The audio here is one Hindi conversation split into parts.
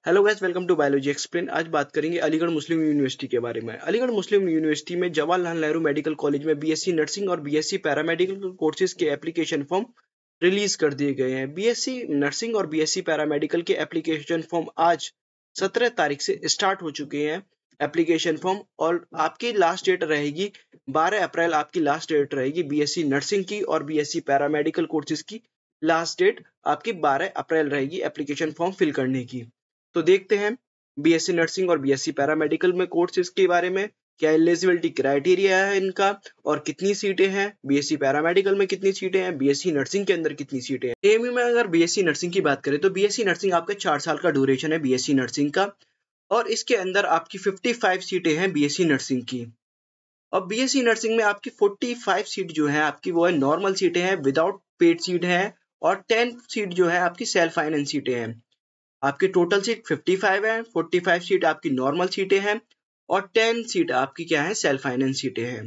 Hello guys, welcome to biology explain. आज बात करेंगे अलीगढ़ मुस्लिम यूनिवर्सिटी के बारे में। अलीगढ़ मुस्लिम यूनिवर्सिटी में जवाहरलाल नेहरू मेडिकल कॉलेज में बीएससी नर्सिंग और बीएससी पैरामेडिकल कोर्सेज के एप्लीकेशन फॉर्म रिलीज कर दिए गए हैं। बीएससी नर्सिंग और बीएससी पैरामेडिकल के एप्लीकेशन फॉर्म आज 17 तारीख से स्टार्ट हो चुके हैं एप्लीकेशन फॉर्म, और आपकी लास्ट डेट रहेगी 12 अप्रैल। आपकी लास्ट डेट रहेगी बीएससी नर्सिंग की और बीएससी पैरामेडिकल कोर्सेज की लास्ट डेट आपकी 12 अप्रैल रहेगी एप्लीकेशन फॉर्म फिल करने की। तो देखते हैं बीएससी नर्सिंग और बीएससी पैरामेडिकल में कोर्सेज के बारे में, क्या एलिजिबिलिटी क्राइटेरिया है इनका और कितनी सीटें हैं, बीएससी पैरामेडिकल में कितनी सीटें हैं, बीएससी नर्सिंग के अंदर कितनी सीटें हैं। एएमयू में अगर बीएससी नर्सिंग की बात करें तो बीएससी नर्सिंग आपका 4 साल का ड्यूरेशन है बीएससी नर्सिंग का, और इसके अंदर आपकी 55 सीटें हैं बीएससी नर्सिंग की। और बीएससी नर्सिंग में आपकी 45 सीट जो है आपकी वो है नॉर्मल सीटें हैं, विदाउट पेड सीट है, और 10 सीट जो है आपकी सेल्फ फाइनेंस सीटें हैं। आपकी टोटल सीट 55 है, 45 सीट आपकी नॉर्मल सीटें हैं और 10 सीट आपकी क्या है, सेल्फ फाइनेंस सीटें हैं।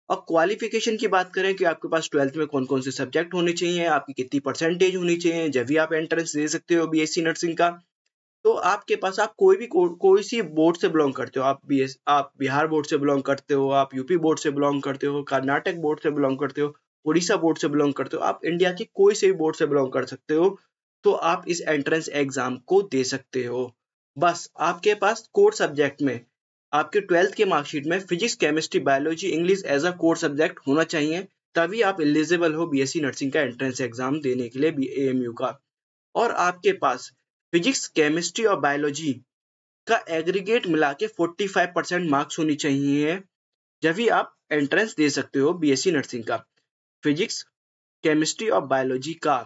और क्वालिफिकेशन की बात करें कि आपके पास 12th में कौन कौन से सब्जेक्ट होने चाहिए, आपकी कितनी परसेंटेज होनी चाहिए, जब भी आप एंट्रेंस दे सकते हो बीएससी नर्सिंग का। तो आपके पास आप कोई सी बोर्ड से बिलोंग करते हो, आप बिहार बोर्ड से बिलोंग करते हो, आप यूपी बोर्ड से बिलोंग करते हो, कर्नाटक बोर्ड से बिलोंग करते हो, उड़ीसा बोर्ड से बिलोंग करते हो, आप इंडिया के कोई से भी बोर्ड से बिलोंग कर सकते हो, तो आप इस एंट्रेंस एग्जाम को दे सकते हो। बस आपके पास कोर सब्जेक्ट में आपके 12th के मार्कशीट में physics, chemistry, biology, English as a core subject होना चाहिए, तभी आप एलिजिबल हो बीएससी नर्सिंग का एंट्रेंस एग्जाम देने के लिए बीएएमयू का। और आपके पास फिजिक्स, केमिस्ट्री और बायोलॉजी का एग्रीगेट मिला के 45% मार्क्स होनी चाहिए, जब भी आप एंट्रेंस दे सकते हो बीएससी नर्सिंग का। फिजिक्स, केमिस्ट्री और बायोलॉजी का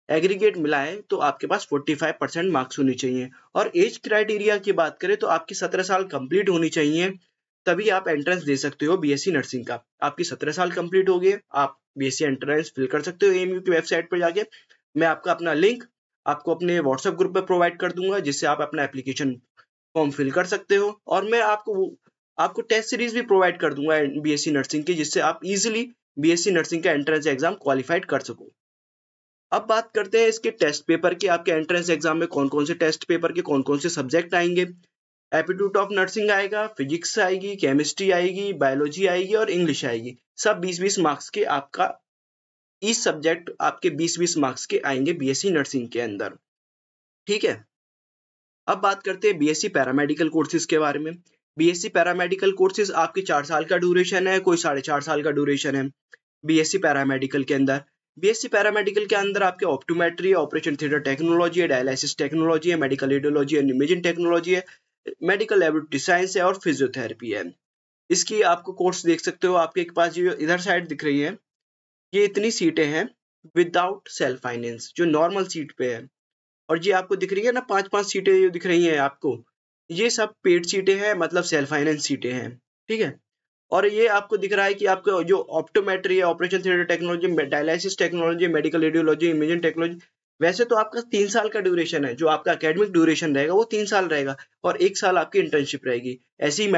एग्रीगेट मिलाए तो आपके पास 45% मार्क्स होने चाहिए। और एज क्राइटेरिया की बात करें तो आपकी 17 साल कंप्लीट होनी चाहिए, तभी आप एंट्रेंस दे सकते हो बीएससी नर्सिंग का। आपकी 17 साल कंप्लीट हो गए, आप बीएससी एंट्रेंस फिल कर सकते हो एएमयू की वेबसाइट पर जाके। मैं आपका अपना लिंक आपको अपने व्हाट्सएप ग्रुप पर प्रोवाइड कर दूंगा, जिससे आप अपना एप्लीकेशन फॉर्म फिल कर सकते हो। और मैं आपको टेस्ट सीरीज भी प्रोवाइड कर दूंगा बीएससी नर्सिंग की, जिससे आप इजिली बीएससी नर्सिंग का एंट्रेंस एग्जाम क्वालिफाइड कर सको। अब बात करते हैं इसके टेस्ट पेपर की। आपके एंट्रेंस एग्जाम में कौन कौन से टेस्ट पेपर के कौन कौन से सब्जेक्ट आएंगे। एप्टीट्यूड ऑफ नर्सिंग आएगा, फिजिक्स आएगी, केमिस्ट्री आएगी, बायोलॉजी आएगी और इंग्लिश आएगी। सब 20-20 मार्क्स के आपका इस सब्जेक्ट आपके 20-20 मार्क्स के आएंगे बीएससी नर्सिंग के अंदर। ठीक है, अब बात करते हैं बीएससी पैरामेडिकल कोर्सेज के बारे में। बीएससी पैरामेडिकल कोर्सेज आपके 4 साल का ड्यूरेशन है, कोई 4.5 साल का ड्यूरेशन है बीएससी पैरामेडिकल के अंदर। बीएससी पैरामेडिकल के अंदर आपके ऑप्टोमेट्री, ऑपरेशन थिएटर टेक्नोलॉजी है, डायलिसिस टेक्नोलॉजी है, medical radiology and imaging technology है, मेडिकल लैबोरेटरी साइंस है और फिजियोथेरेपी है। इसकी आपको कोर्स देख सकते हो, आपके पास जो इधर साइड दिख रही है, ये इतनी सीटें हैं विदाउट सेल्फ फाइनेंस, जो नॉर्मल सीट पे है। और ये आपको दिख रही है ना 5-5 सीटें जो दिख रही हैं आपको, ये सब पेड सीटें हैं, मतलब सेल्फ फाइनेंस सीटें हैं। ठीक है, और ये आपको दिख रहा है कि आपको जो ऑप्टोमेट्री है, operation theatre technology, dialysis technology, medical radiology, imaging technology, वैसे तो आपका 3 साल का ड्यूरेशन है, जो आपका एकेडमिक ड्यूरेशन रहेगा वो 3 साल रहेगा, और 1 साल आपकी इंटर्नशिप रहेगी। ऐसे ही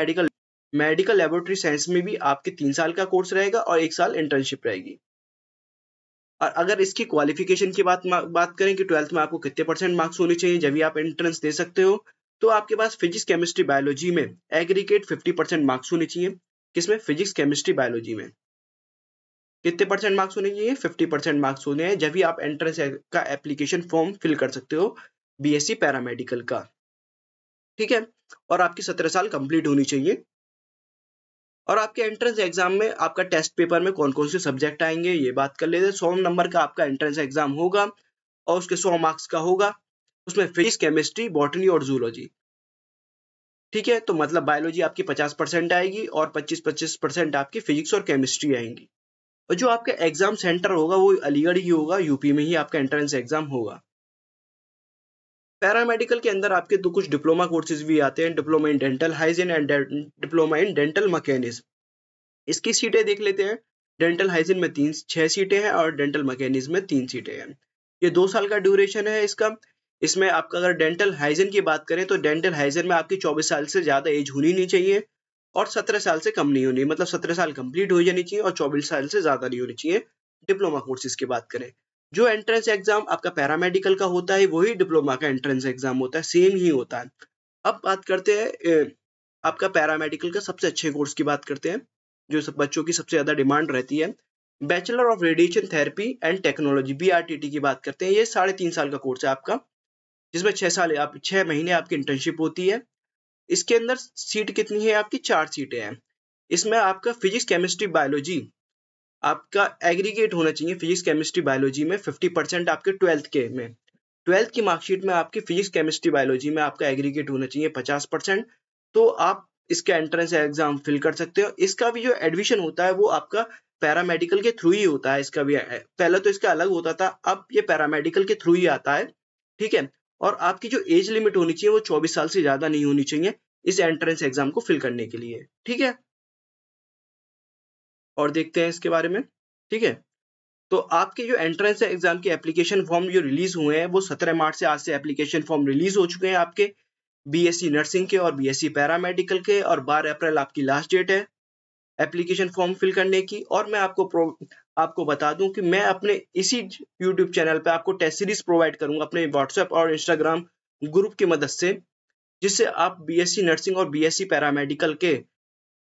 मेडिकल लेबोरेटरी साइंस में भी आपके 3 साल का कोर्स रहेगा और 1 साल इंटर्नशिप रहेगी। और अगर इसकी क्वालिफिकेशन की बात करें कि 12th में आपको कितने % मार्क्स होने चाहिए जब भी आप एंट्रेंस दे सकते हो, तो आपके पास फिजिक्स, केमिस्ट्री, बायोलॉजी में एग्रीगेट 50% मार्क्स होने चाहिए। किसमें? फिजिक्स, केमिस्ट्री, बायोलॉजी में कितने % मार्क्स होने चाहिए? 50% मार्क्स होने हैं, जब भी आप एंट्रेंस का एप्लीकेशन फॉर्म फिल कर सकते हो बीएससी पैरामेडिकल का। ठीक है, और आपकी 17 साल कंप्लीट होनी चाहिए। और आपके एंट्रेंस एग्जाम में आपका टेस्ट पेपर में कौन कौन से सब्जेक्ट आएंगे ये बात कर लेते हैं। 100 नंबर का आपका एंट्रेंस एग्जाम होगा और उसके 100 मार्क्स का होगा। उसमें फिजिक्स, केमिस्ट्री, बॉटनी और जूलॉजी। ठीक है, तो मतलब बायोलॉजी आपकी 50% आएगी और 25% आपकी फिजिक्स और केमिस्ट्री आएंगी। और जो आपका एग्जाम सेंटर होगा वो अलीगढ़ ही होगा, यूपी में ही आपका एंट्रेंस एग्जाम होगा। पैरामेडिकल के अंदर आपके तो कुछ डिप्लोमा कोर्सेज भी आते हैं, diploma in dental hygiene and diploma in dental mechanism. इसकी सीटें देख लेते हैं। डेंटल हाइजीन में 6 सीटें हैं और डेंटल मैकेनिज्म में 3 सीटें हैं। ये 2 साल का ड्यूरेशन है इसका। इसमें आपका अगर डेंटल हाइजीन की बात करें तो डेंटल हाइजीन में आपकी 24 साल से ज्यादा एज होनी नहीं चाहिए और 17 साल से कम नहीं होनी, मतलब 17 साल कंप्लीट हो जानी चाहिए और 24 साल से ज्यादा नहीं होनी चाहिए डिप्लोमा कोर्सेज की बात करें। जो एंट्रेंस एग्जाम आपका पैरामेडिकल का होता है वही डिप्लोमा का एंट्रेंस एग्जाम होता है, सेम ही होता है। अब बात करते हैं आपका पैरामेडिकल का सबसे अच्छे कोर्स की बात करते हैं, जो सब बच्चों की सबसे ज्यादा डिमांड रहती है। Bachelor of radiation therapy and technology, BRTT की बात करते हैं। ये 3.5 साल का कोर्स है आपका, जिसमें 6 महीने आपकी इंटर्नशिप होती है। इसके अंदर सीट कितनी है आपकी? 4 सीटें हैं। इसमें आपका फिजिक्स केमिस्ट्री बायोलॉजी आपका एग्रीगेट होना चाहिए। फिजिक्स केमिस्ट्री बायोलॉजी में 50% आपके 12th की मार्कशीट में आपकी फिजिक्स केमिस्ट्री बायोलॉजी में आपका एग्रीगेट होना चाहिए 50%। तो आप इसका एंट्रेंस एग्जाम फिल कर सकते हो। इसका भी जो एडमिशन होता है वो आपका पैरामेडिकल के थ्रू ही होता है। इसका भी पहले तो इसका अलग होता था, अब ये पैरामेडिकल के थ्रू ही आता है, ठीक है। और आपकी जो एज लिमिट होनी चाहिए वो 24 साल से ज्यादा नहीं होनी चाहिए इस एंट्रेंस एग्जाम को फिल करने के लिए, ठीक है। और देखते हैं इसके बारे में, ठीक है। तो आपके जो एंट्रेंस एग्जाम के एप्लीकेशन फॉर्म जो रिलीज हुए हैं वो 17 मार्च से आज से एप्लीकेशन फॉर्म रिलीज हो चुके हैं आपके BSc नर्सिंग के और BSc पैरामेडिकल के, और 12 अप्रैल आपकी लास्ट डेट है एप्लीकेशन फॉर्म फिल करने की। और मैं आपको बता दूं कि मैं अपने इसी YouTube चैनल पे आपको टेस्ट सीरीज प्रोवाइड करूंगा अपने WhatsApp और Instagram ग्रुप की मदद से, जिससे आप BSc नर्सिंग और BSc पैरामेडिकल के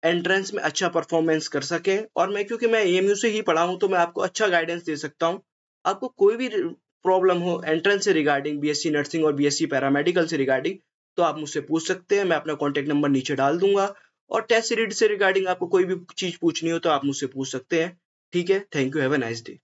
एंट्रेंस में अच्छा परफॉर्मेंस कर सकें। और मैं क्योंकि मैं AMU से ही पढ़ा हूं तो मैं आपको अच्छा गाइडेंस दे सकता हूं। आपको कोई भी प्रॉब्लम हो एंट्रेंस से रिगार्डिंग, BSc नर्सिंग और BSc पैरामेडिकल से रिगार्डिंग, तो आप मुझसे पूछ सकते हैं। मैं अपना कॉन्टेक्ट नंबर नीचे डाल दूंगा। और टेस्ट सीरीज से रिगार्डिंग आपको कोई भी चीज पूछनी हो तो आप मुझसे पूछ सकते हैं, ठीक है। Thank you, have a nice day.